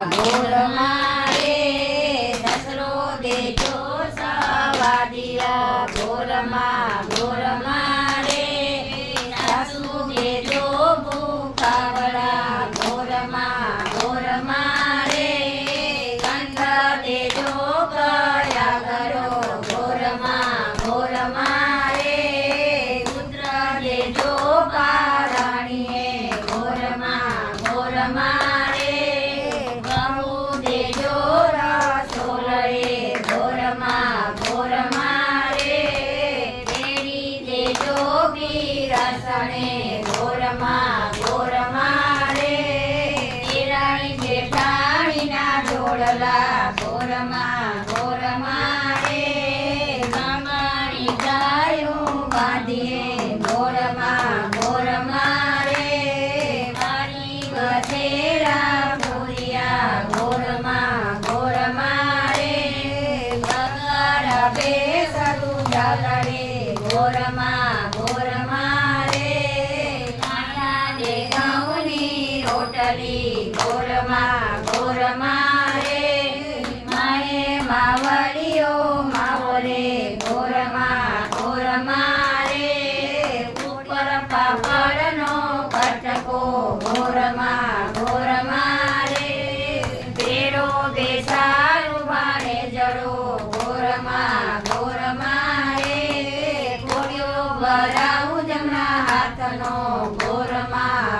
ગોર મારે દસરો દેજો સવાદિયા ગોર મારે સાસુ દેજો ભૂખાવડા ગોર મારે કંઠ દેજો કયા કરો ગોર મારે પુત્ર દેજો પારણીએ ગોર મારે ઘઉં દેજો રસોલએ ગોર મારે કેરી દેજો પીરસણે ગોર મારે દેરાણી જેઠાણીના જોડલા ગોર